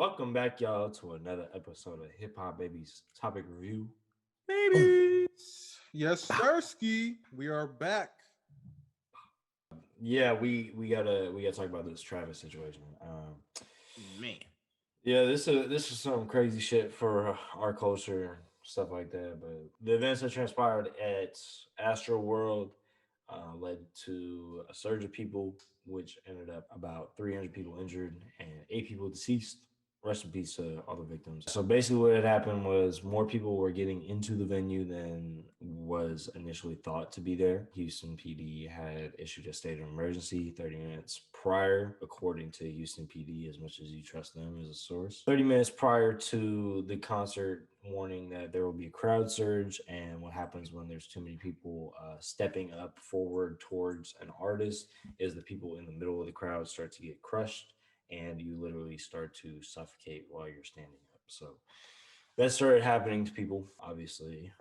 Welcome back, y'all, to another episode of Hip Hop Babies Topic Review. Babies. Yes, Sirski. We are back. Yeah, we gotta talk about this Travis situation. Man. Yeah, this is some crazy shit for our culture, stuff like that. But the events that transpired at Astroworld led to a surge of people, which ended up about 300 people injured and 8 people deceased. Rest in peace to all the victims. So basically, what had happened was more people were getting into the venue than was initially thought to be there. Houston PD had issued a state of emergency 30 minutes prior, according to Houston PD, as much as you trust them as a source. 30 minutes prior to the concert, warning that there will be a crowd surge, and what happens when there's too many people stepping up forward towards an artist is the people in the middle of the crowd start to get crushed and you literally start to suffocate while you're standing up. So that started happening to people. Obviously,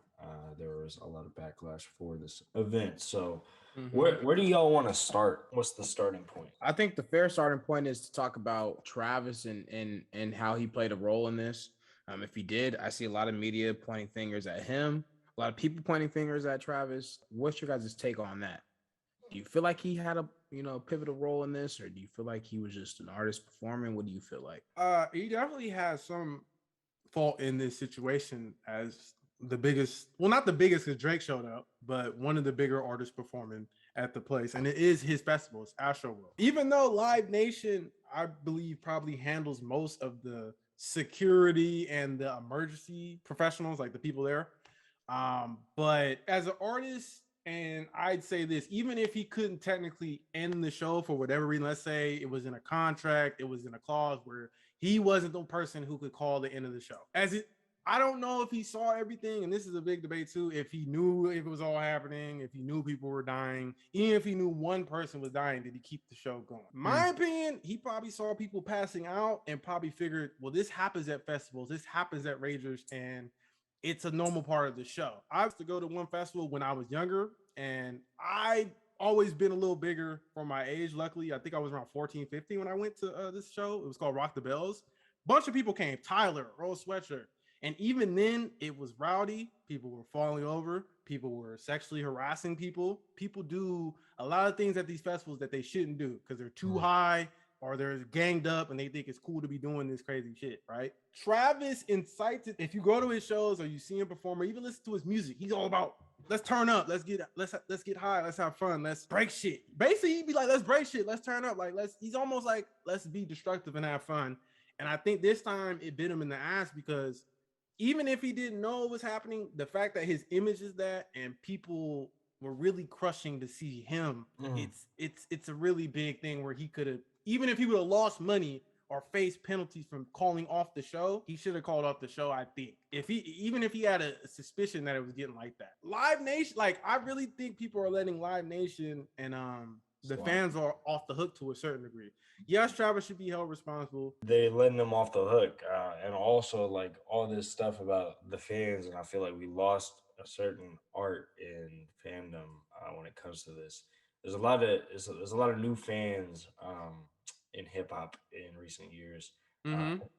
there was a lot of backlash for this event. So where do y'all want to start? What's the starting point? I think the fair starting point is to talk about Travis and how he played a role in this. If he did, I see a lot of media pointing fingers at him, a lot of people pointing fingers at Travis. What's your guys' take on that? Do you feel like he had a pivotal role in this, or do you feel like he was just an artist performing? What do you feel like? He definitely has some fault in this situation as the biggest, well, not the biggest because Drake showed up, but one of the bigger artists performing at the place. And it is his festival, it's Astroworld. Even though Live Nation, I believe, probably handles most of the security and the emergency professionals, like the people there. But as an artist, and I'd say this, even if he couldn't technically end the show for whatever reason, let's say it was in a contract, it was in a clause where he wasn't the person who could call the end of the show. I don't know if he saw everything, and this is a big debate too, if he knew if it was all happening, if he knew people were dying, even if he knew one person was dying, did he keep the show going? My opinion, he probably saw people passing out and probably figured, well, this happens at festivals, this happens at Ragers, and it's a normal part of the show. I used to go to one festival when I was younger, and I always been a little bigger for my age. Luckily, I think I was around 14, 15 when I went to this show. It was called Rock the Bells. Bunch of people came. Tyler, Rose Sweatshirt. And even then, it was rowdy. People were falling over. People were sexually harassing people. People do a lot of things at these festivals that they shouldn't do because they're too high or they're ganged up and they think it's cool to be doing this crazy shit, right? Travis incites it. If you go to his shows or you see him perform or even listen to his music, he's all about let's turn up, let's get high, let's have fun, let's break shit. Basically, he'd be like, let's break shit, let's turn up, like he's almost like let's be destructive and have fun. And I think this time it bit him in the ass because even if he didn't know it was happening, the fact that his image is that and people were really crushing to see him, it's a really big thing where he could have, even if he would have lost money or faced penalties from calling off the show, he should have called off the show, I think. Even if he had a suspicion that it was getting like that. Live Nation, like I really think people are letting Live Nation and the fans are off the hook to a certain degree. Yes, Travis should be held responsible. They letting them off the hook, and also like all this stuff about the fans, and I feel like we lost a certain art in fandom when it comes to this. There's a lot of new fans in hip hop in recent years,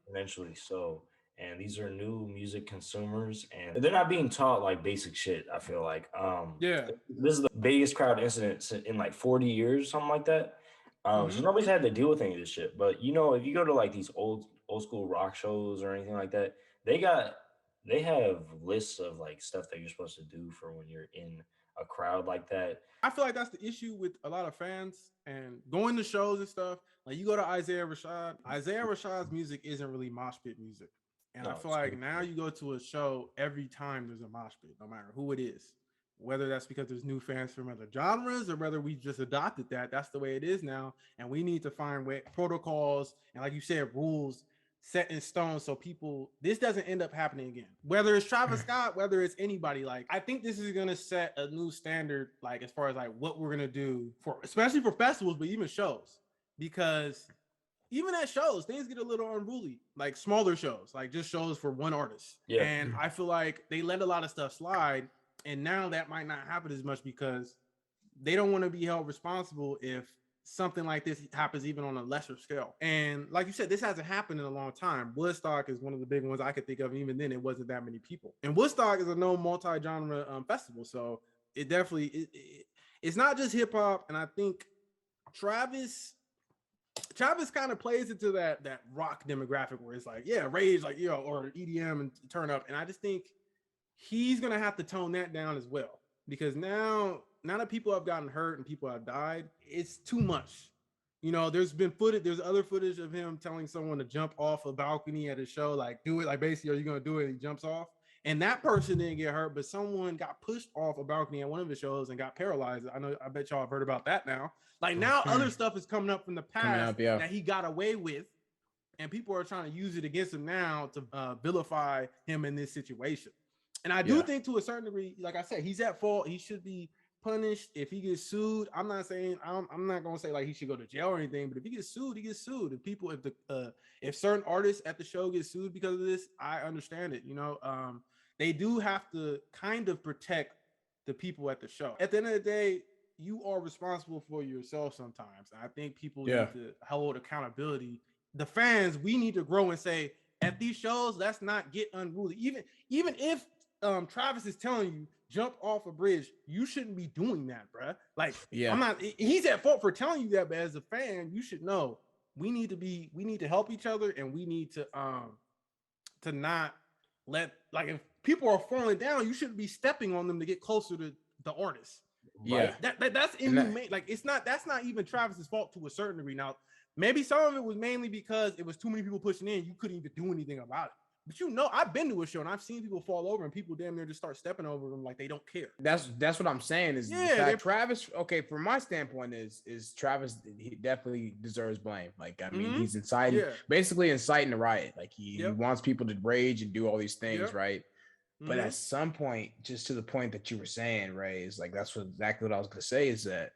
eventually so. And these are new music consumers, and they're not being taught like basic shit. I feel like Yeah. this is the biggest crowd incident in like 40 years, something like that. So nobody's had to deal with any of this shit. But you know, if you go to like these old school rock shows or anything like that, they have lists of like stuff that you're supposed to do for when you're in a crowd like that. I feel like that's the issue with a lot of fans and going to shows and stuff. Like you go to Isaiah Rashad. Isaiah Rashad's music isn't really mosh pit music. And I No, feel like now you go to a show every time there's a mosh pit, no matter who it is. Whether that's because there's new fans from other genres or whether we just adopted that, that's the way it is now. And we need to find protocols and, like you said, rules set in stone so people, this doesn't end up happening again. Whether it's Travis Scott, whether it's anybody, like I think this is gonna set a new standard, like as far as like what we're gonna do for, especially for festivals, but even shows, because even at shows, things get a little unruly, like smaller shows, like just shows for one artist. Yeah. And I feel like they let a lot of stuff slide. And now that might not happen as much because they don't want to be held responsible if something like this happens even on a lesser scale. And like you said, this hasn't happened in a long time. Woodstock is one of the big ones I could think of. And even then, it wasn't that many people. And Woodstock is a known multi-genre festival, so it definitely it's not just hip hop. And I think Travis kind of plays into that rock demographic where it's like, yeah, rage, like, or EDM and turn up. And I just think he's gonna have to tone that down as well, because now that people have gotten hurt and people have died, it's too much. There's been footage, there's other footage of him telling someone to jump off a balcony at a show, like, do it, like, basically, are you gonna do it? And he jumps off, and that person didn't get hurt, but someone got pushed off a balcony at one of the shows and got paralyzed. I bet y'all have heard about that now. Like, now other stuff is coming up from the past that he got away with, and people are trying to use it against him now to vilify him in this situation. And I do think, to a certain degree, like I said, he's at fault. He should be punished if he gets sued. I'm not saying, I'm not gonna say like he should go to jail or anything, but if he gets sued, he gets sued. If certain artists at the show get sued because of this, I understand it. They do have to kind of protect the people at the show. At the end of the day, you are responsible for yourself sometimes. I think people need to hold accountability. The fans, we need to grow and say, at these shows, let's not get unruly. Even if Travis is telling you jump off a bridge, you shouldn't be doing that, bruh. Like, he's at fault for telling you that, but as a fan, you should know we need to help each other, and we need to not let, like, if people are falling down, you shouldn't be stepping on them to get closer to the artist. Yeah, that's inhumane. Like, that's not even Travis's fault to a certain degree. Now, maybe some of it was mainly because it was too many people pushing in. You couldn't even do anything about it. But I've been to a show and I've seen people fall over and people damn near just start stepping over them like they don't care. That's what I'm saying is that Travis, okay, from my standpoint is Travis, he definitely deserves blame. Like, I mean, he's basically inciting the riot. Like, he wants people to rage and do all these things, right? But at some point, just to the point that you were saying, Ray, is like, that's exactly what I was gonna say, is that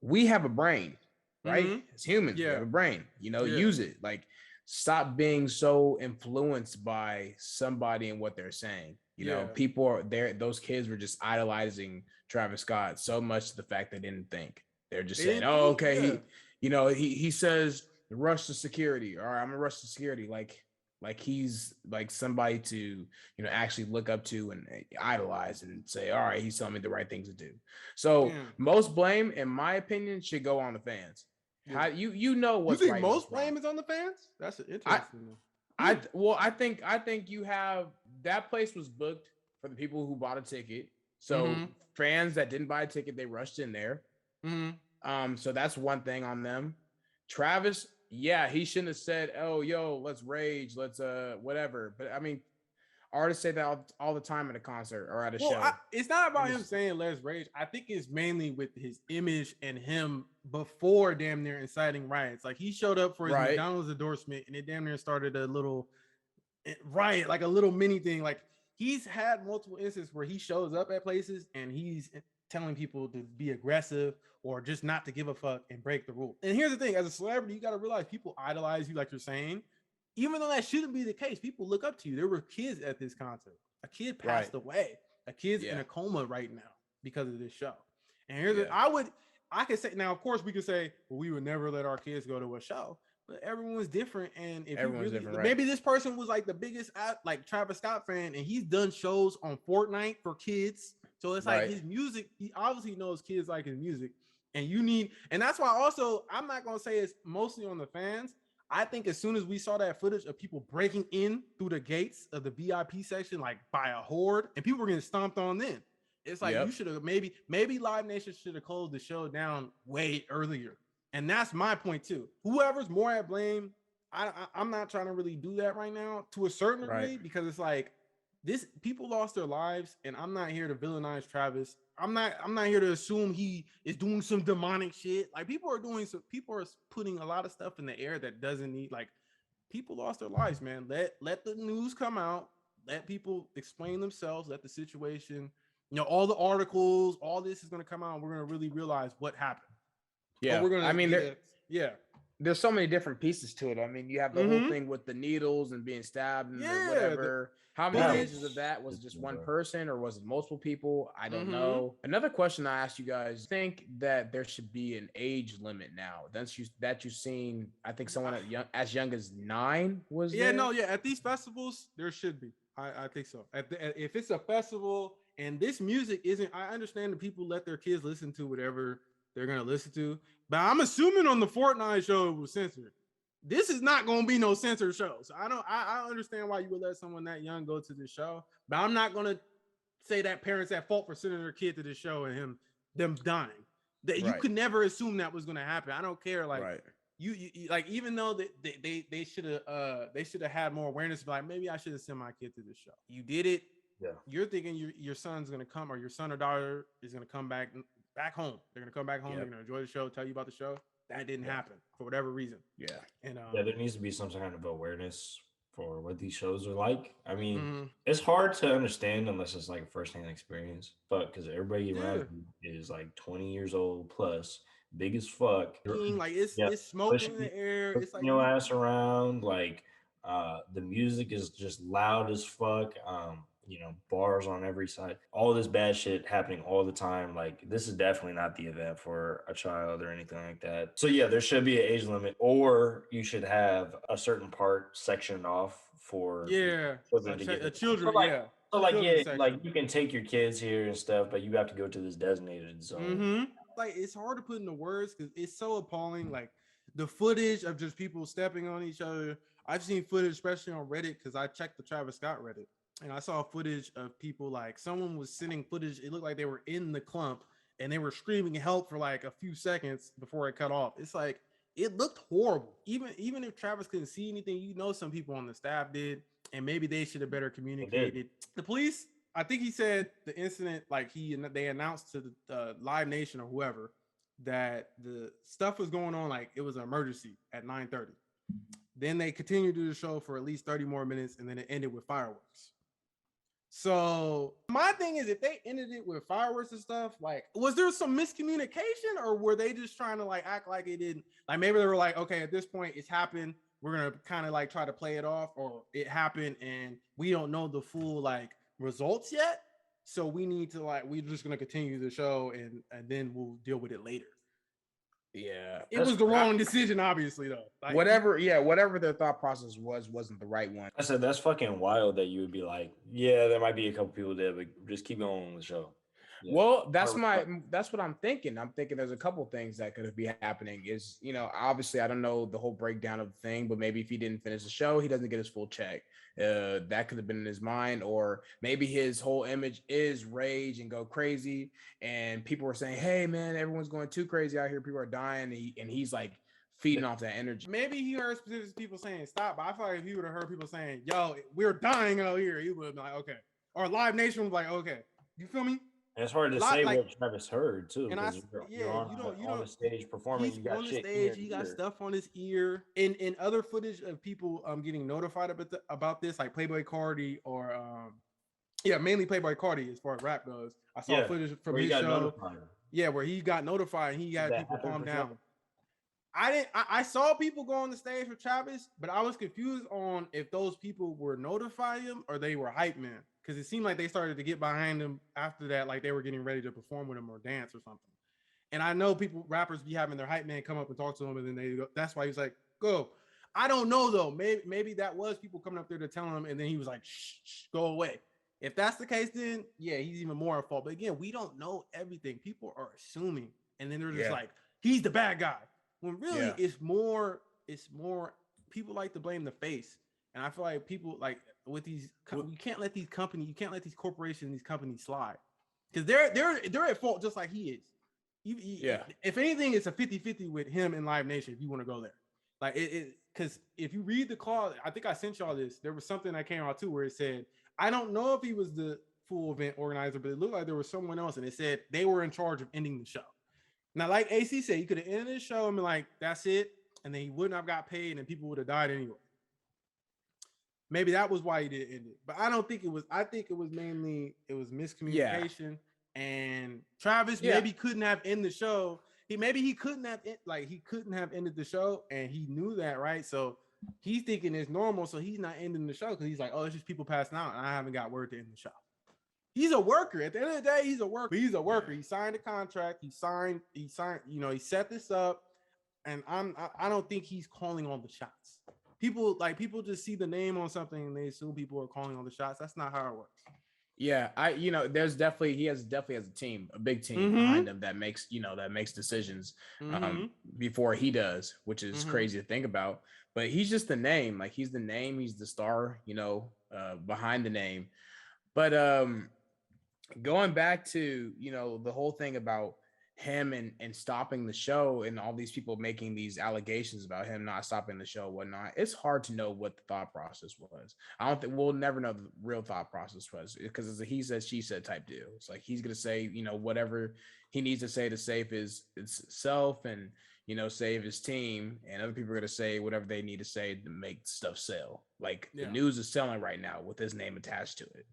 we have a brain, right? As humans, we have a brain, use it. Like, stop being so influenced by somebody and what they're saying. People are there. Those kids were just idolizing Travis Scott so much to the fact they didn't think. They're just saying, "Oh, okay." He says rush to security, or I'm gonna rush to security. Like he's like somebody to actually look up to and idolize and say, "All right, he's telling me the right things to do." So most blame, in my opinion, should go on the fans. How you know what's you think right? Most blame is on the fans? That's interesting. I think you have, that place was booked for the people who bought a ticket. So fans that didn't buy a ticket, they rushed in there. So that's one thing on them. Travis, he shouldn't have said, "Oh, yo, let's rage, let's whatever." But I mean, artists say that all the time at a concert or at a show. It's not about him saying let's rage. I think it's mainly with his image and him before damn near inciting riots. Like, he showed up for his McDonald's endorsement and it damn near started a little riot, like a little mini thing. Like, he's had multiple instances where he shows up at places and he's telling people to be aggressive or just not to give a fuck and break the rule. And here's the thing, as a celebrity, you got to realize people idolize you, like you're saying. Even though that shouldn't be the case, people look up to you. There were kids at this concert. A kid passed away. A kid's in a coma right now because of this show. And here's I could say, now, of course, we could say, well, we would never let our kids go to a show, but everyone's different. And if everyone's different, maybe this person was like the biggest like Travis Scott fan, and he's done shows on Fortnite for kids. So it's like his music, he obviously knows kids like his music. And that's why also, I'm not going to say it's mostly on the fans. I think as soon as we saw that footage of people breaking in through the gates of the VIP section, like by a horde, and people were getting stomped on then, it's like, you should have maybe Live Nation should have closed the show down way earlier. And that's my point too. Whoever's more at blame, I'm not trying to really do that right now to a certain degree, because it's like, this, people lost their lives, and I'm not here to villainize Travis. I'm not here to assume he is doing some demonic shit. Like, people are putting a lot of stuff in the air that doesn't need, like, people lost their lives, man. Let the news come out. Let people explain themselves. Let the situation, all the articles, all this is going to come out, and we're going to really realize what happened. Yeah. We're going to, there's so many different pieces to it. I mean, you have the whole thing with the needles and being stabbed and the Yeah, the whatever. How many That footage. cases of that was it just one bro. person or was it multiple people? I don't know. Another question I asked you guys: think that there should be an age limit now? That you've seen. I think someone as young as 9 was Yeah, there. no, yeah. At these festivals, there should be. I think so. If it's a festival and this music isn't, I understand that people let their kids listen to whatever they're gonna listen to, but I'm assuming on the Fortnite show it was censored. This is not gonna be no censored show. So I don't. I understand why you would let someone that young go to this show, but I'm not gonna say that parents at fault for sending their kid to this show and them dying. That you could never assume that was gonna happen. I don't care. Like you like even though they should have had more awareness, like maybe I should have sent my kid to this show. You did it. Yeah. You're thinking your son's gonna come, or your son or daughter is gonna come back home. They're gonna come back home. They're gonna enjoy the show, tell you about the show. That didn't happen for whatever reason. Yeah. And yeah, there needs to be some kind of awareness for what these shows are like. I mean, it's hard to understand unless it's like a firsthand experience. But because everybody around you is like 20 years old plus, big as fuck. like it's smoke in the air. It's like your ass around. Like the music is just loud as fuck. Bars on every side. All this bad shit happening all the time. Like this is definitely not the event for a child or anything like that. So yeah, there should be an age limit, or you should have a certain part sectioned off for children to get children. So like you can take your kids here and stuff, but you have to go to this designated zone. Like it's hard to put into words because it's so appalling. Like the footage of just people stepping on each other. I've seen footage, especially on Reddit, because I checked the Travis Scott Reddit, and I saw footage of people like someone was sending footage. It looked like they were in the clump and they were screaming help for like a few seconds before it cut off. It's like it looked horrible. Even if Travis couldn't see anything, some people on the staff did, and maybe they should have better communicated. The police, I think he said the incident, like they announced to the Live Nation or whoever that the stuff was going on, like it was an emergency at 9:30. Then they continued to do the show for at least 30 more minutes, and then it ended with fireworks. So my thing is, if they ended it with fireworks and stuff, like, was there some miscommunication, or were they just trying to like act like it didn't? Like maybe they were like, okay, at this point it's happened. We're gonna kind of like try to play it off, or it happened and we don't know the full like results yet. So we need to we're just gonna continue the show and then we'll deal with it later. Yeah, it was the wrong decision, obviously, though. Like, whatever their thought process wasn't the right one. I said that's fucking wild that you would be like, yeah, there might be a couple people there, but just keep going with the show. Yeah. Well, that's what I'm thinking. I'm thinking there's a couple things that could be happening. Is obviously I don't know the whole breakdown of the thing, but maybe if he didn't finish the show, he doesn't get his full check. That could have been in his mind, or maybe his whole image is rage and go crazy, and people were saying, "Hey, man, everyone's going too crazy out here. People are dying," and he's like feeding off that energy. Maybe he heard specific people saying stop, but I feel like if he would have heard people saying, "Yo, we're dying out here," he would have been like, "Okay," or Live Nation was like, "Okay," you feel me? And it's hard to say what Travis heard too. And you're on the stage performing. He's on the stage. He got stuff on his ear. In other footage of people getting notified about this, like Playboy Cardi or mainly Playboy Cardi as far as rap goes. I saw footage from his show. Notified. Yeah, where he got notified and he got people calm down. I saw people go on the stage for Travis, but I was confused on if those people were notifying him or they were hype men. Because it seemed like they started to get behind him after that, like they were getting ready to perform with him or dance or something. And I know rappers be having their hype man come up and talk to him, and then they go, that's why he was like, go. I don't know though. Maybe that was people coming up there to tell him, and then he was like, shh, go away. If that's the case, then yeah, he's even more at fault. But again, we don't know everything. People are assuming, and then they're just like, he's the bad guy. When really it's more people like to blame the face. And I feel like people like with these, you can't let these corporations, these companies slide, because they're at fault just like he is. If anything, it's a 50-50 with him and Live Nation if you want to go there. Like because if you read the clause, I think I sent y'all this. There was something that came out too where it said, I don't know if he was the full event organizer, but it looked like there was someone else, and it said they were in charge of ending the show. Now, like AC said, you could have ended the show and been like, that's it, and then he wouldn't have got paid, and people would have died anyway. Maybe that was why he didn't end it, but I don't think it was. I think it was mainly miscommunication, and Travis maybe couldn't have ended the show he couldn't have he couldn't have ended the show, and he knew that, right? So he's thinking it's normal, so he's not ending the show because he's like, oh, it's just people passing out, and I haven't got word to end the show. He's a worker. At the end of the day, he's a worker. He's a worker. He signed a contract. He signed. You know, he set this up, and I don't think he's calling all the shots. People just see the name on something and they assume people are calling all the shots. That's not how it works. Yeah, he has a team, a big team behind him that makes decisions before he does, which is crazy to think about. But he's just the name, like he's the name, he's the star, behind the name. But going back to the whole thing about him and stopping the show, and all these people making these allegations about him not stopping the show, whatnot, it's hard to know what the thought process was. I don't think we'll never know the real thought process was, because it's a he said she said type deal. It's like he's gonna say whatever he needs to say to save his self and save his team, and other people are gonna say whatever they need to say to make stuff sell. Like the news is selling right now with his name attached to it.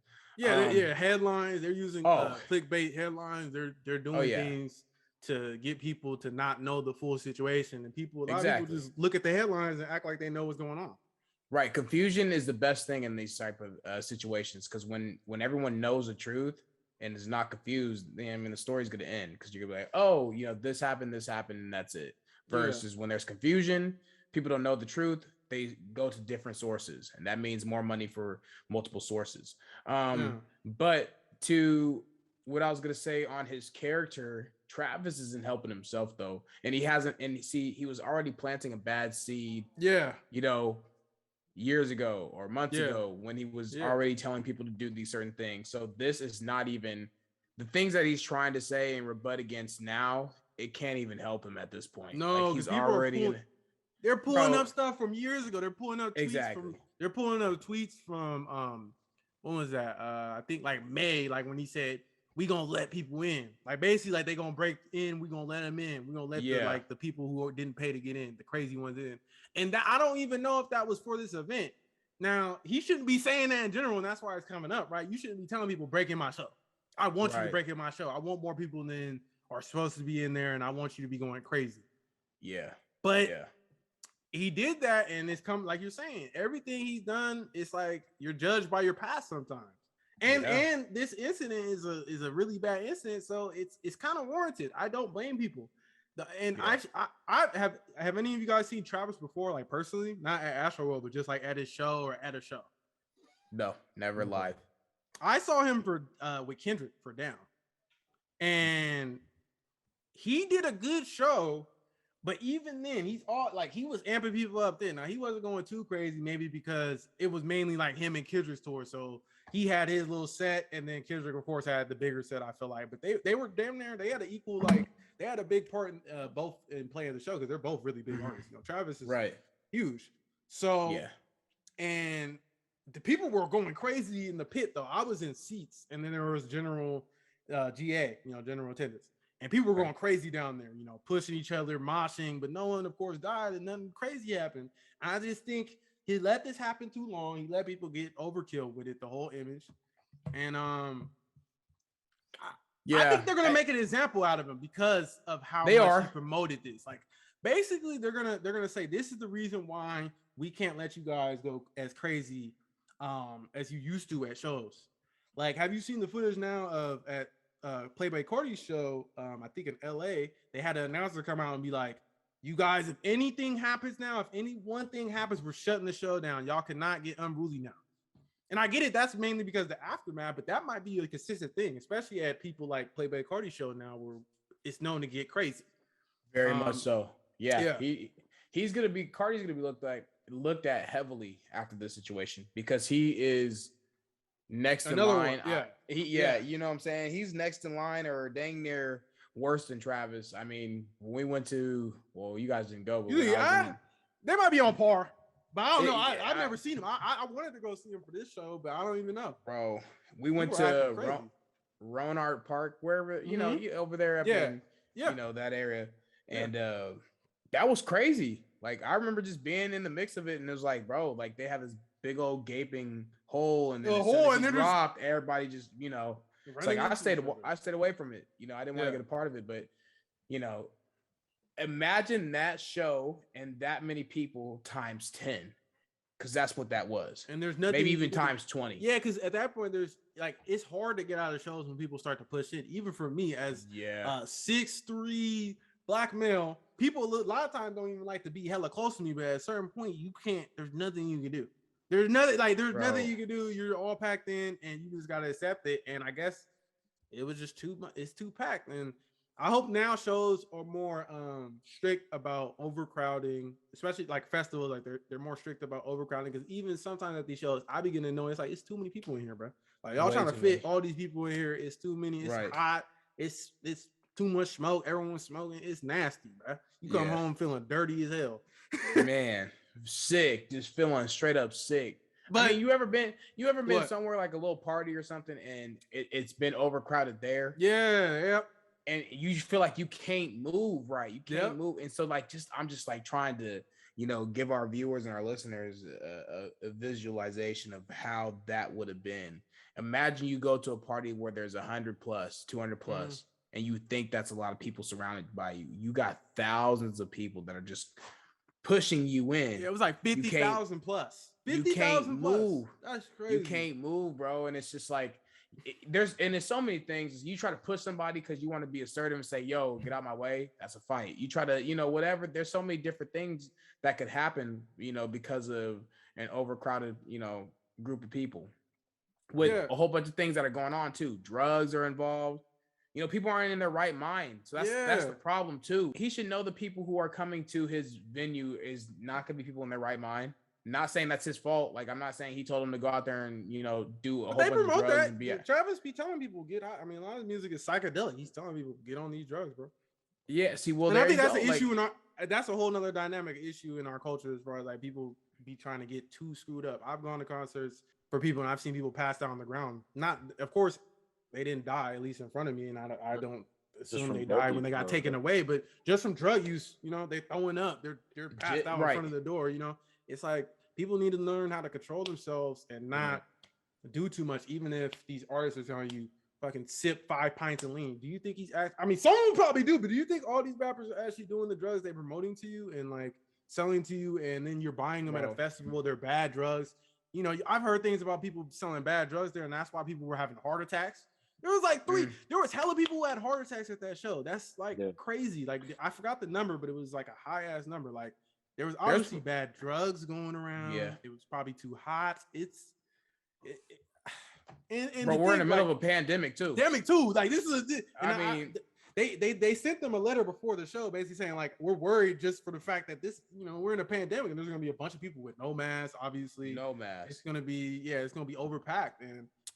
Headlines. They're using clickbait headlines. They're doing things to get people to not know the full situation, and a lot of people just look at the headlines and act like they know what's going on. Right. Confusion is the best thing in these type of situations, because when everyone knows the truth and is not confused, then the story's going to end, because you're gonna be like, oh, this happened, and that's it. Versus when there's confusion, people don't know the truth, they go to different sources, and that means more money for multiple sources. But to what I was going to say on his character, Travis isn't helping himself though, and he was already planting a bad seed. Years ago or months ago, when he was already telling people to do these certain things. So this is not even the things that he's trying to say and rebut against now. It can't even help him at this point. No, like he's already they're pulling up stuff from years ago. They're pulling up tweets from when was that? I think like May, like when he said, we gonna let people in, like basically like they gonna break in, we gonna let them in, we gonna let the people who didn't pay to get in, the crazy ones in. And that, I don't even know if that was for this event. Now he shouldn't be saying that in general, and that's why it's coming up, right? You shouldn't be telling people break in my show. I want you to break in my show. I want more people than are supposed to be in there, and I want you to be going crazy. He did that, and it's come, like you're saying, everything he's done, it's like you're judged by your past sometimes. And this incident is a really bad incident, so it's kind of warranted. I don't blame people. I have any of you guys seen Travis before, like personally, not at Astroworld, but just like at his show or at a show? No, never live. I saw him with Kendrick for Down, and he did a good show. But even then, he was amping people up then. Now he wasn't going too crazy, maybe because it was mainly like him and Kendrick's tour. So he had his little set, and then Kendrick, of course, had the bigger set, I feel like. But they were damn near, they had an equal, like, they had a big part in both in playing the show, because they're both really big artists. Travis is huge. So and the people were going crazy in the pit though. I was in seats, and then there was general GA, general attendance. And people were going crazy down there, pushing each other, moshing, but no one, of course, died, and nothing crazy happened. I just think he let this happen too long. He let people get overkill with it, the whole image. And I think they're gonna make an example out of him because of how he promoted this. Like, basically, they're gonna say this is the reason why we can't let you guys go as crazy as you used to at shows. Like, have you seen the footage now of at Playboy Cardi's show? I think in LA, they had an announcer come out and be like, you guys, if anything happens now, if any one thing happens, we're shutting the show down. Y'all cannot get unruly now. And I get it, that's mainly because of the aftermath, but that might be a consistent thing, especially at people like Playboy Cardi's show now, where it's known to get crazy. Very much so. He's gonna be Cardi's gonna be looked at heavily after this situation, because he is next in line. You know what I'm saying? He's next in line, or dang near worse than Travis. I mean, when we went to, well, you guys didn't go, but they might be on par, but I don't know. I've never seen him. I wanted to go see him for this show, but I don't even know. Bro, we went to Ronart Park, wherever, over there up in, that area. And that was crazy. Like, I remember just being in the mix of it, and it was like, bro, like, they have this big old gaping hole, and then it dropped. Everybody just, it's like I stayed away from it. I didn't want to get a part of it, but Imagine that show and that many people times 10, because that's what that was. And there's nothing Maybe you even can do. times 20. Yeah, because at that point, there's like it's hard to get out of shows when people start to push it. Even for me, as 6'3" black male, people a lot of times don't even like to be hella close to me. But at a certain point, you can't. There's nothing you can do. There's nothing nothing you can do. You're all packed in, and you just gotta accept it. And I guess it was just too much. It's too packed, and I hope now shows are more strict about overcrowding, especially like festivals. Like they're more strict about overcrowding, because even sometimes at these shows, I begin to know it's like it's too many people in here, bro. Like y'all trying to fit all these people in here. It's too many. It's hot. It's too much smoke. Everyone's smoking. It's nasty, bro. You come home feeling dirty as hell. Man, sick, just feeling straight up sick. But I mean, you ever been somewhere like a little party or something, and it's been overcrowded there? Yeah. And you feel like you can't move, right? You can't move, and so like I'm just like trying to give our viewers and our listeners a visualization of how that would have been. Imagine you go to a party where there's 100 plus, 200 plus, and you think that's a lot of people surrounded by you. You got thousands of people that are just pushing you in. Yeah, it was like 50,000 plus. 50,000 plus. That's crazy. You can't move, bro. And it's just like there's so many things. You try to push somebody because you want to be assertive and say, "Yo, get out my way." That's a fight. You try to, whatever. There's so many different things that could happen, because of an overcrowded, group of people with a whole bunch of things that are going on too. Drugs are involved. People aren't in their right mind. So that's the problem too. He should know the people who are coming to his venue is not going to be people in their right mind. Not saying that's his fault. Like, I'm not saying he told them to go out there and, do a whole bunch of drugs. And be Travis be telling people get out. I mean, a lot of music is psychedelic. He's telling people get on these drugs, bro. Yeah. See, well, and I think that's an issue that's a whole nother dynamic issue in our culture as far as like people be trying to get too screwed up. I've gone to concerts for people and I've seen people pass out on the ground. Not, of course, they didn't die, at least in front of me, and I don't assume they died when they got taken away, but just from drug use, they throwing up, they're passed out in front of the door. It's like people need to learn how to control themselves and not do too much, even if these artists are telling you fucking sip 5 pints of lean. Do you think I mean, some will probably do, but do you think all these rappers are actually doing the drugs they're promoting to you and like selling to you, and then you're buying them at a festival? They're bad drugs. I've heard things about people selling bad drugs there, and that's why people were having heart attacks. There was like there was hella people who had heart attacks at that show. That's like crazy. Like, I forgot the number, but it was like a high ass number. Like, there was obviously bad drugs going around. Yeah. It was probably too hot. Bro, we're in the middle of a pandemic too. Like, this is they sent them a letter before the show basically saying like, we're worried just for the fact that this, we're in a pandemic and there's gonna be a bunch of people with no masks, obviously. No masks. It's gonna be overpacked.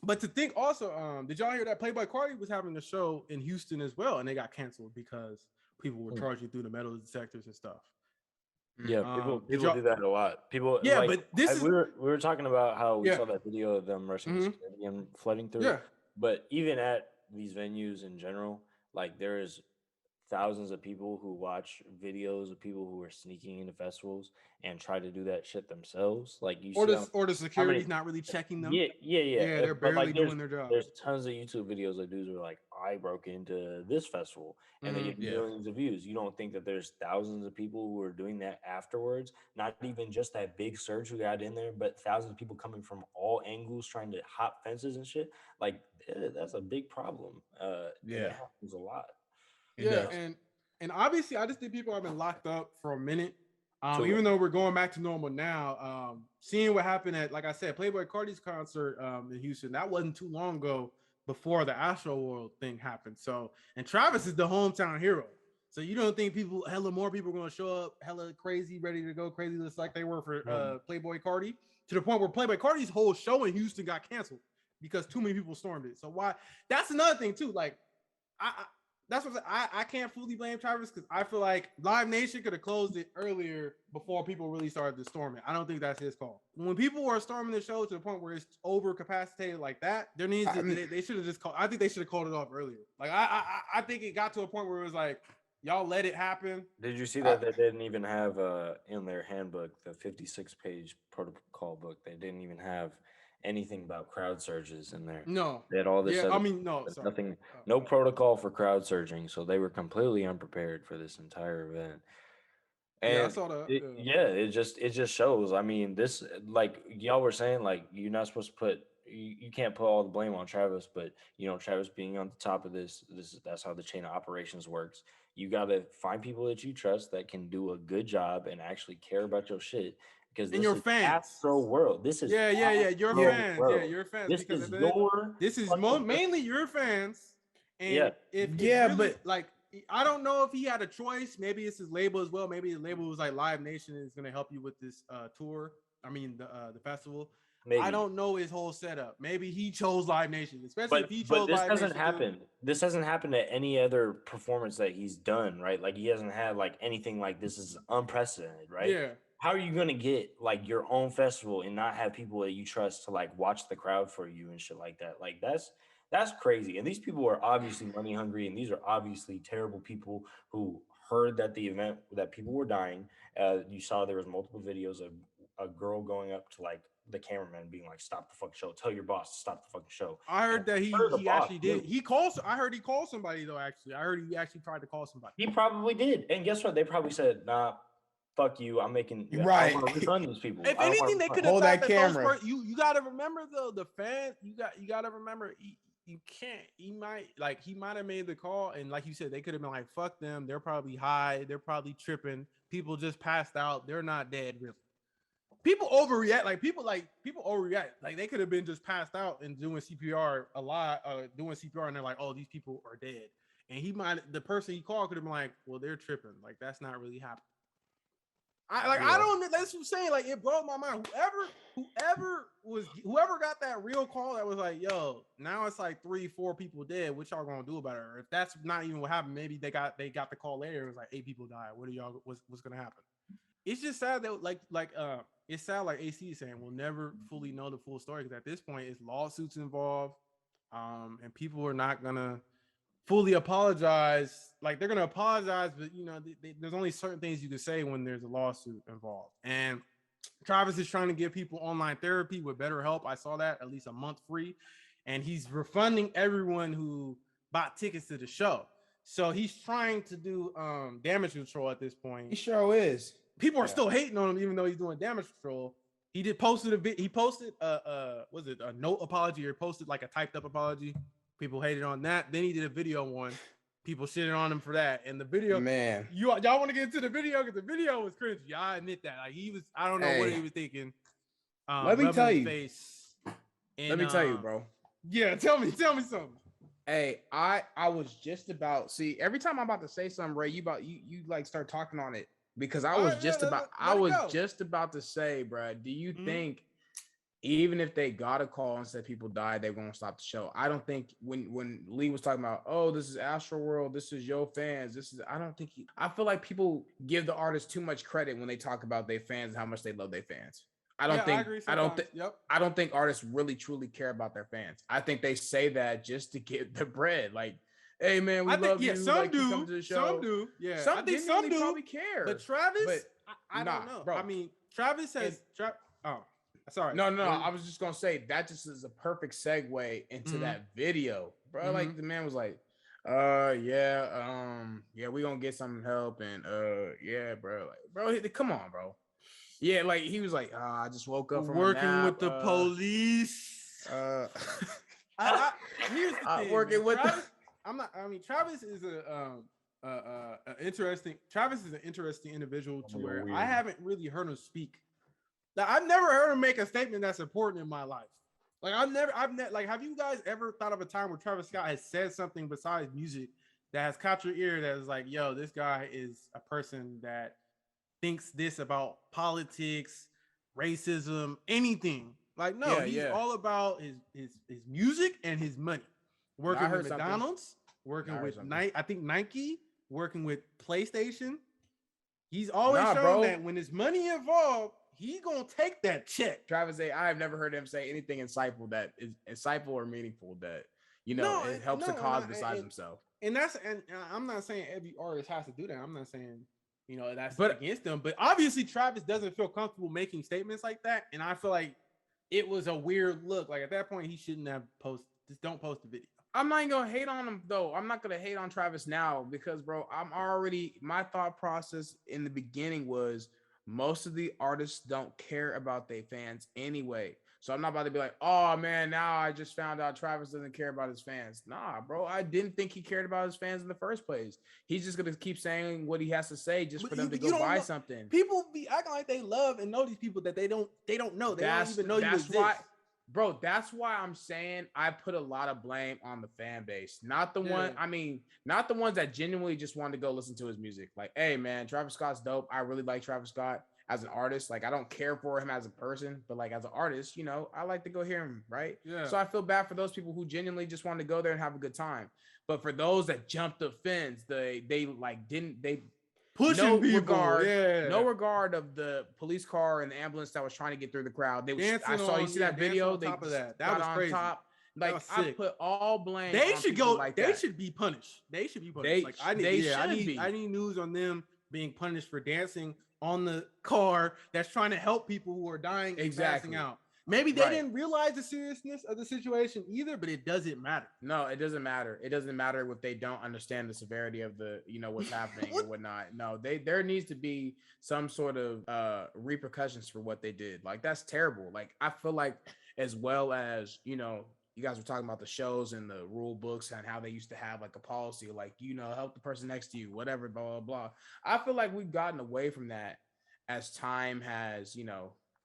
But to think also, did y'all hear that Playboi Carti was having a show in Houston as well, and they got canceled because people were charging through the metal detectors and stuff? Yeah, people do that a lot. People, but we were talking about how we saw that video of them rushing security and flooding through. Yeah, but even at these venues in general, like there is thousands of people who watch videos of people who are sneaking into festivals and try to do that shit themselves. Like the security's not really checking them. Yeah. They're barely doing their job. There's tons of YouTube videos of dudes who are like, I broke into this festival, and they get millions of views. You don't think that there's thousands of people who are doing that afterwards? Not even just that big surge who got in there, but thousands of people coming from all angles trying to hop fences and shit. Like, that's a big problem. It happens a lot. And obviously, I just think people have been locked up for a minute. Even though we're going back to normal now, seeing what happened at, like I said, Playboi Carti's concert in Houston, that wasn't too long ago before the Astroworld thing happened. So, and Travis is the hometown hero. So you don't think hella more people are going to show up hella crazy, ready to go crazy, just like they were for Playboi Carti, to the point where Playboi Carti's whole show in Houston got canceled because too many people stormed it. So why? That's another thing too. Like, that's what I can't fully blame Travis, because I feel like Live Nation could have closed it earlier before people really started to storm it. I don't think that's his call. When people are storming the show to the point where it's overcapacitated like that, there needs to they should have just called. I think they should have called it off earlier. Like, I think it got to a point where it was like, y'all let it happen. Did you see that they didn't even have in their handbook, the 56-page protocol book, they didn't even have anything about crowd surges in there. No. They had all this Yeah, I other, mean, no, but sorry. nothing, no protocol for crowd surging, so they were completely unprepared for this entire event. Yeah, I And saw the. yeah, it just shows. I mean, this like y'all were saying, like you're not supposed to put you can't put all the blame on Travis, but Travis being on the top of that's how the chain of operations works. You gotta find people that you trust that can do a good job and actually care about your shit because And this your is fans. Astro World. This is Yeah. Your Astro fans. Yeah, World. your fans. This Because is at the end, your this is fucking mainly your fans. yeah. And if it Yeah, really but like, I don't know if he had a choice. Maybe it's his label as well. Maybe the label was like Live Nation is going to help you with this tour. I mean the festival. I Maybe. don't know his whole setup. Maybe he chose Live Nation, especially if he But chose this Live doesn't Nation. happen. This hasn't happened at any other performance that he's done, right? Like he hasn't had like anything like this is unprecedented, right? Yeah. How are you gonna get like your own festival and not have people that you trust to like watch the crowd for you and shit like that? Like that's crazy. And these people are obviously money hungry, and these are obviously terrible people who heard that the event that people were dying. You saw there was multiple videos of a girl going up to like the cameraman being like, "Stop the fucking show! Tell your boss to stop the fucking show." I And heard that her, the he boss, actually did. He calls. I heard he called somebody though. Actually, I heard he actually tried to call somebody. he probably did. And guess what? They probably said, "Nah, fuck you. I'm making. I don't right. want to refund these people. If I don't anything, want to they could refund." have Hold thought that that those camera. you got to remember though the fans. You got to remember you can't. He might have made the call and like you said, they could have been like, "Fuck them. They're probably high. They're probably tripping. People just passed out. They're not dead really." People overreact. People overreact. Like they could have been just passed out and doing CPR a lot, doing CPR, and they're like, "Oh, these people are dead." And the person he called could have been like, "Well, they're tripping. Like that's not really happening." I Yeah. don't. That's what I'm saying. Like it blows my mind. Whoever got that real call that was like, "Yo, now it's like 3-4 people dead. What y'all gonna do about it?" Or if that's not even what happened, maybe they got the call later. It was like 8 people died. What are y'all? What's gonna happen? It's just sad that it's sad like AC is saying we'll never fully know the full story because at this point it's lawsuits involved, and people are not gonna fully apologize. Like they're gonna apologize, but there's only certain things you can say when there's a lawsuit involved. And Travis is trying to give people online therapy with BetterHelp. I saw that at least a month free, and he's refunding everyone who bought tickets to the show. So he's trying to do damage control at this point. He sure is. People are still hating on him, even though he's doing damage control. He posted was it a note apology or posted like a typed up apology? People hated on that. Then he did a video one. People shitted on him for that. And the video, Man, y'all want to get into the video because the video was cringy. I admit that. Like he was, I don't know what he was thinking. let me tell you. Face. And, let me tell you, bro. Yeah, tell me something. Hey, I was just about see every time I'm about to say something, Ray, you like start talking on it because I was just about to say, bro, do you think even if they got a call and said people died, they're gonna stop the show? I don't think when Lee was talking about, oh, this is Astroworld, this is your fans, I feel like people give the artists too much credit when they talk about their fans and how much they love their fans. I don't think artists really truly care about their fans. I think they say that just to get the bread. Like, hey man, we love you. Some like, do. You come to the show. Some do. Yeah. I think some do probably care. But Travis, I don't know. Bro. I mean, Travis has. Oh, sorry. No. I was just gonna say that just is a perfect segue into that video, bro. Like the man was like, yeah, we gonna get some help and yeah, bro. Like, bro, come on, bro. Yeah, like he was like, I just woke up from working with the police. Here's the thing, working with Travis, Travis is an interesting individual to where I haven't really heard him speak. Now, I've never heard him make a statement that's important in my life. Like have you guys ever thought of a time where Travis Scott has said something besides music that has caught your ear that is like, yo, this guy is a person that thinks this about politics, racism, anything? Like, no, he's all about his music and his money. Working with McDonald's, working with Nike, working with PlayStation. He's always shown that when his money involved, he gonna take that check. Travis A, I have never heard him say anything insightful that is insightful or meaningful that it helps the cause besides himself. And I'm not saying every artist has to do that. I'm not saying that's against them. But obviously Travis doesn't feel comfortable making statements like that. And I feel like it was a weird look. Like at that point, he shouldn't have posted. Just don't post the video. I'm not even gonna hate on him though. I'm not gonna hate on Travis now because, bro, my thought process in the beginning was most of the artists don't care about their fans anyway. So I'm not about to be like, oh man, now I just found out Travis doesn't care about his fans. Nah, bro, I didn't think he cared about his fans in the first place. He's just gonna keep saying what he has to say just for them to go buy something. People be acting like they love and know these people that they don't know. They don't even know you exist. Why, bro, that's why I'm saying I put a lot of blame on the fan base, not the not the ones that genuinely just wanted to go listen to his music. Like, hey man, Travis Scott's dope. I really like Travis Scott as an artist. Like, I don't care for him as a person, but like as an artist, I like to go hear him, right? Yeah. So I feel bad for those people who genuinely just wanted to go there and have a good time. But for those that jumped the fence, they pushing people, no regard of the police car and the ambulance that was trying to get through the crowd. You see that video? That was crazy. Top. Like, I put all blame. They should go. Like they should be punished. They should be punished. I need news on them being punished for dancing on the car that's trying to help people who are dying and passing out. Maybe they didn't realize the seriousness of the situation either, but it doesn't matter. No, it doesn't matter. It doesn't matter if they don't understand the severity of the, what's happening and whatnot. No, there needs to be some sort of repercussions for what they did. Like, that's terrible. Like, I feel like, as well as, you guys were talking about the shows and the rule books and how they used to have like a policy, like, help the person next to you, whatever, blah, blah, blah. I feel like we've gotten away from that as time has,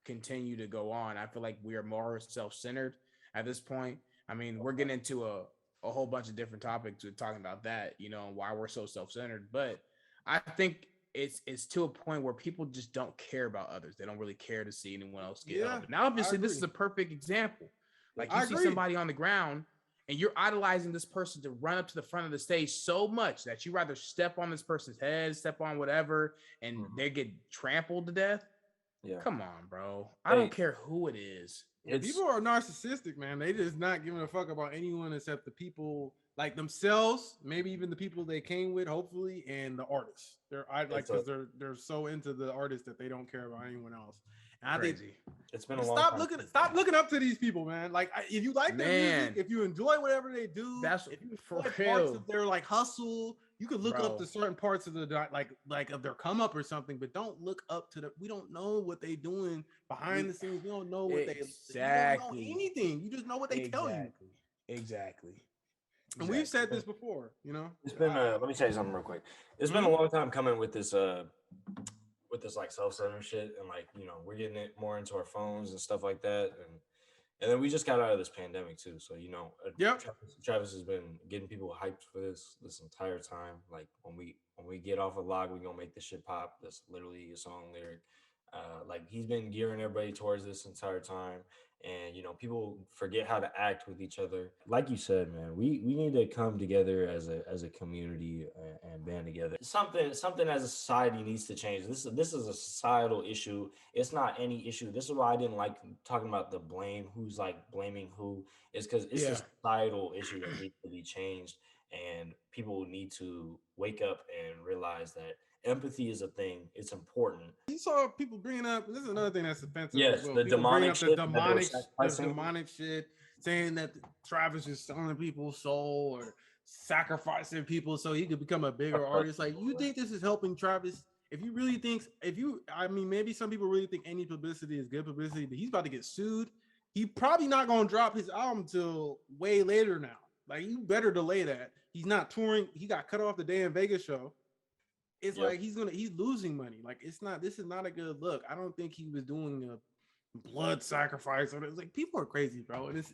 continue to go on. I feel like we are more self-centered at this point. I mean, we're getting into a whole bunch of different topics. We're talking about that, and why we're so self-centered. But I think it's to a point where people just don't care about others. They don't really care to see anyone else get help. Now, obviously, this is a perfect example. Like, you see somebody on the ground and you're idolizing this person to run up to the front of the stage so much that you rather step on this person's head, step on whatever, and they get trampled to death. Yeah. Come on, bro. I don't care who it is. People are narcissistic, man. They just not giving a fuck about anyone except the people like themselves, maybe even the people they came with, hopefully, and the artists. Because they're so into the artists that they don't care about anyone else. And I think it's been a long time. Stop looking up to these people, man. Like, if you like their music, if you enjoy whatever they do, if you enjoy parts of their like hustle, you could look up to certain parts of the like of their come up or something, but don't look up to we don't know what they doing behind the scenes. We don't know what they don't know anything. You just know what they tell you. Exactly. And we've said this before, It's been let me tell you something real quick. It's been a long time coming with this like self-centered shit, and like, we're getting it more into our phones and stuff like that, and then we just got out of this pandemic too, so Travis has been getting people hyped for this entire time. Like, when we get off a log, we gonna make this shit pop. That's literally a song lyric. Like, he's been gearing everybody towards this entire time, and people forget how to act with each other. Like you said, man, we need to come together as a community and band together. Something as a society needs to change. This is a societal issue. It's not any issue. This is why I didn't like talking about the blame, who's like blaming who, is because it's a societal issue that needs to be changed, and people need to wake up and realize that empathy is a thing. It's important. You saw people bringing up, this is another thing that's offensive. Yes, the demonic shit, saying that Travis is selling people's soul or sacrificing people so he could become a bigger artist. Like, you think this is helping Travis? Maybe some people really think any publicity is good publicity, but he's about to get sued. He's probably not going to drop his album till way later now. Like, you better delay that. He's not touring. He got cut off the day in Vegas show. It's like he's losing money. Like, this is not a good look. I don't think he was doing a blood sacrifice. Or it's like, people are crazy, bro. And it's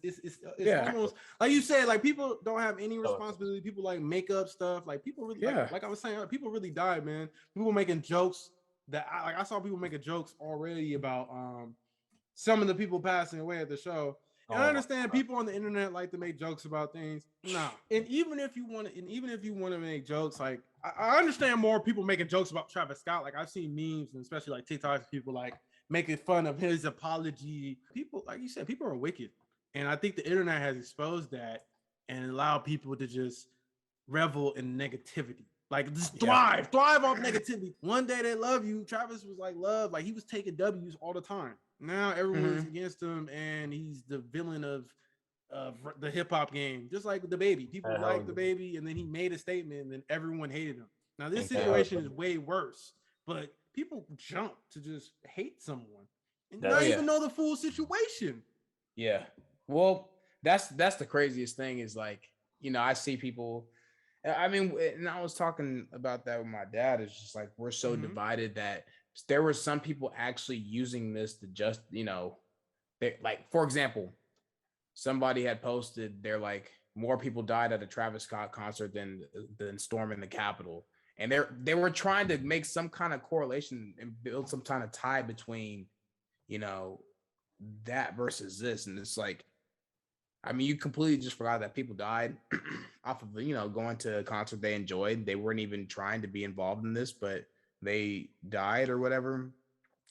almost like you said, like, people don't have any responsibility. People like make up stuff. Like, people really like I was saying, people really died, man. People making jokes that I saw people making jokes already about some of the people passing away at the show. And I understand people on the internet like to make jokes about things. No. And even if you want to make jokes, like, I understand more people making jokes about Travis Scott. Like, I've seen memes, and especially like TikToks, people like making fun of his apology. People, like you said, people are wicked. And I think the internet has exposed that and allowed people to just revel in negativity. Like, just thrive off negativity. One day they love you. Travis was like love. Like, he was taking W's all the time. Now everyone's against him, and he's the villain of the hip hop game, just like the baby. People like the baby, and then he made a statement, and then everyone hated him. Now this situation is way worse, but people jump to just hate someone and not even know the full situation. Yeah. Well, that's the craziest thing is like, you know, I see people. I mean, and I was talking about that with my dad. It's just like we're so divided that there were some people actually using this to just, you know, they like, for example, somebody had posted they're like more people died at a Travis Scott concert than storming the Capitol, and they were trying to make some kind of correlation and build some kind of tie between, you know, that versus this, and it's like, I mean, you completely just forgot that people died off of, you know, going to a concert they enjoyed. They weren't even trying to be involved in this, but they died or whatever.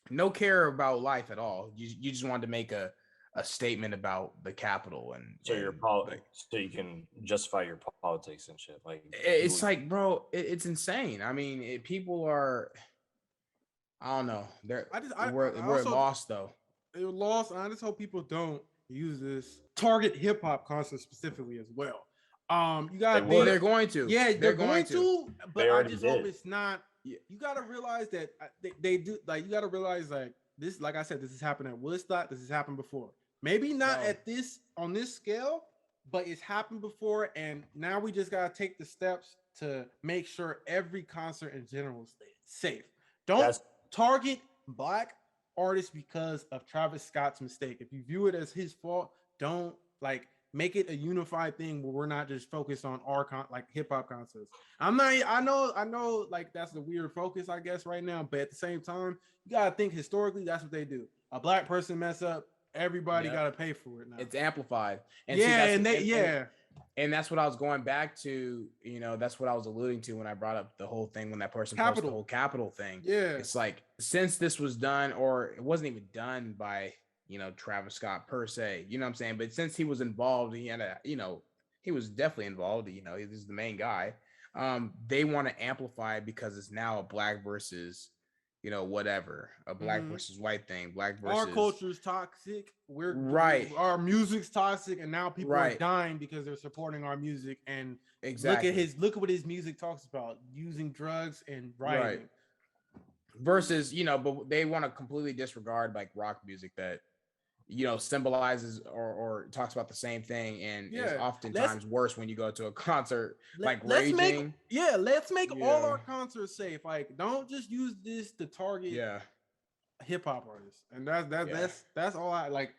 No care about life at all. You just wanted to make a statement about the Capitol and so like, so you can justify your politics and shit. Like it's like, bro, it's insane. I mean, people are, I don't know. We're lost though. They're lost. And I just hope people don't use this target hip hop concert specifically as well. You gotta well, they're going to. Yeah, they're going to. But I just hope it's not. Yeah. You gotta realize that they do. Like you gotta realize like this. Like I said, this has happened at Woodstock. This has happened before. Maybe not at this on this scale, but it's happened before. And now we just gotta take the steps to make sure every concert in general is safe. Don't target Black artists because of Travis Scott's mistake. If you view it as his fault, don't like make it a unified thing where we're not just focused on our like hip hop concerts. I know like that's the weird focus, I guess, right now, but at the same time, you gotta think historically, that's what they do. A Black person mess up, everybody gotta pay for it now. It's amplified. And and that's what I was going back to, you know, that's what I was alluding to when I brought up the whole thing when that person posted the whole Capitol thing. Yeah. It's like, since this was done, or it wasn't even done by, you know, Travis Scott per se, you know what I'm saying? But since he was involved, he had a, you know, he was definitely involved, you know, he's the main guy. They want to amplify it because it's now a Black versus, you know, whatever, a Black versus white thing, Black versus our culture's toxic. Our music's toxic, and now people are dying because they're supporting our music. And look at what his music talks about: using drugs and rioting. Versus, you know, but they want to completely disregard like rock music that, you know, symbolizes or talks about the same thing and is oftentimes worse when you go to a concert like raging. Let's make all our concerts safe. Like, don't just use this to target hip hop artists. And that's all I like.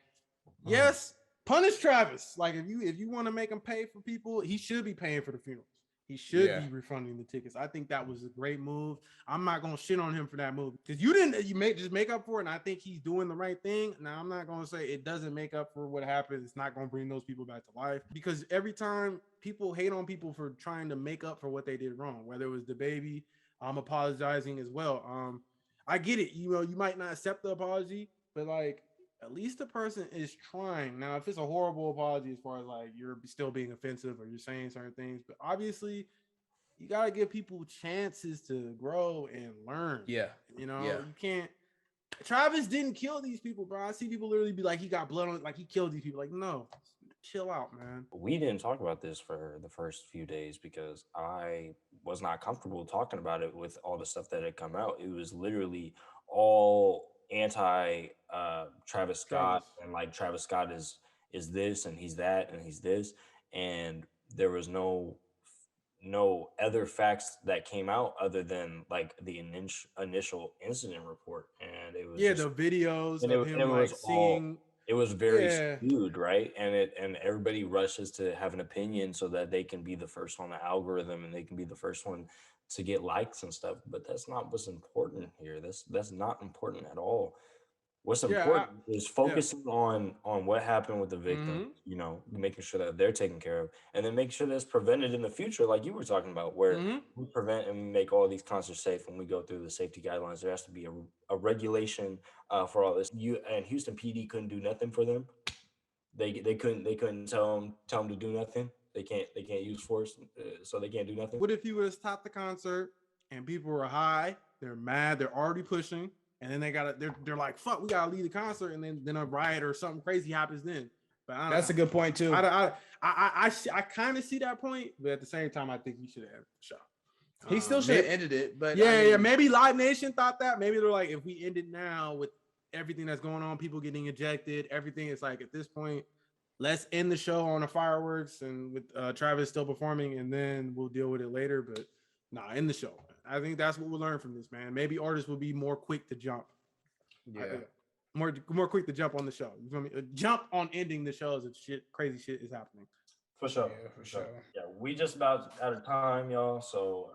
Yes, punish Travis. Like if you want to make him pay for people, he should be paying for the funerals. He should be refunding the tickets. I think that was a great move. I'm not gonna shit on him for that move because you make up for it, and I think he's doing the right thing. Now I'm not gonna say it doesn't make up for what happened. It's not gonna bring those people back to life because every time people hate on people for trying to make up for what they did wrong, whether it was the baby, I'm apologizing as well. I get it. You know, you might not accept the apology, but like, at least the person is trying. Now, if it's a horrible apology as far as like you're still being offensive or you're saying certain things, but obviously you got to give people chances to grow and learn. Yeah. You know, you can't. Travis didn't kill these people, bro. I see people literally be like, he got blood on it, like he killed these people. Like, no, chill out, man. We didn't talk about this for the first few days because I was not comfortable talking about it with all the stuff that had come out. It was literally all anti Travis Scott and like Travis Scott is this and he's that and he's this, and there was no other facts that came out other than like the initial incident report, and it was the videos of him like singing. It was very skewed, right? And everybody rushes to have an opinion so that they can be the first on the algorithm and they can be the first one to get likes and stuff. But that's not what's important here. That's not important at all. What's important is focusing on what happened with the victim, you know, making sure that they're taken care of, and then making sure that's prevented in the future, like you were talking about, where we prevent and make all these concerts safe. When we go through the safety guidelines, there has to be a regulation for all this. And Houston PD couldn't do nothing for them. They couldn't tell them to do nothing. They can't use force, so they can't do nothing. What if you would have stopped the concert and people were high? They're mad. They're already pushing. and then they're like, fuck, we gotta leave the concert, and then a riot or something crazy happens then. But That's a good point too. I kind of see that point, but at the same time, I think he should have ended the show. He still should have ended it, but yeah. Maybe Live Nation thought that. Maybe they're like, if we end it now with everything that's going on, people getting ejected, everything, it's like at this point, let's end the show on a fireworks and with Travis still performing, and then we'll deal with it later. But nah, end the show. I think that's what we'll learn from this, man. Maybe artists will be more quick to jump. Yeah. More quick to jump on the show. You feel me? Jump on ending the shows if crazy shit is happening. For sure. Yeah, for sure. Yeah, we just about out of time, y'all. So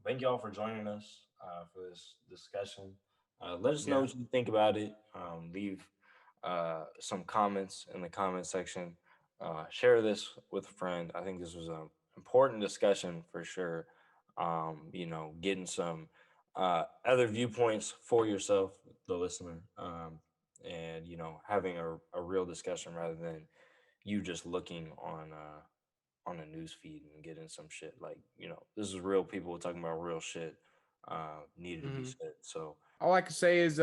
thank y'all for joining us for this discussion. Let us know what you think about it. Leave some comments in the comment section. Share this with a friend. I think this was an important discussion for sure. Getting some other viewpoints for yourself, the listener, and having a real discussion rather than you just looking on a news feed and getting some shit. Like, this is real people talking about real shit needed to be said. So all I can say is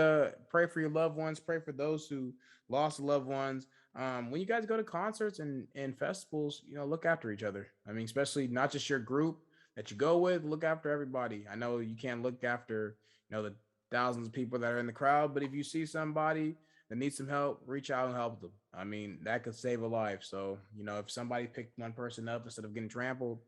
pray for your loved ones, pray for those who lost loved ones. When you guys go to concerts and festivals, look after each other. I mean, especially not just your group that you go with, look after everybody. I know you can't look after the thousands of people that are in the crowd, but if you see somebody that needs some help, reach out and help them. I mean, that could save a life. So, if somebody picked one person up instead of getting trampled,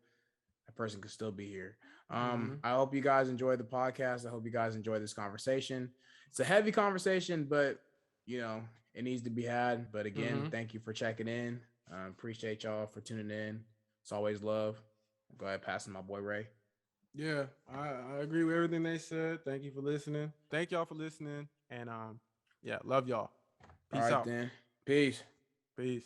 that person could still be here. I hope you guys enjoy the podcast. I hope you guys enjoy this conversation. It's a heavy conversation, but it needs to be had. But again, thank you for checking in. Appreciate y'all for tuning in. It's always love. Go ahead, passing my boy Ray. Yeah, I agree with everything they said. Thank you for listening. Thank y'all for listening. And love y'all. Peace out. Then. Peace. Peace.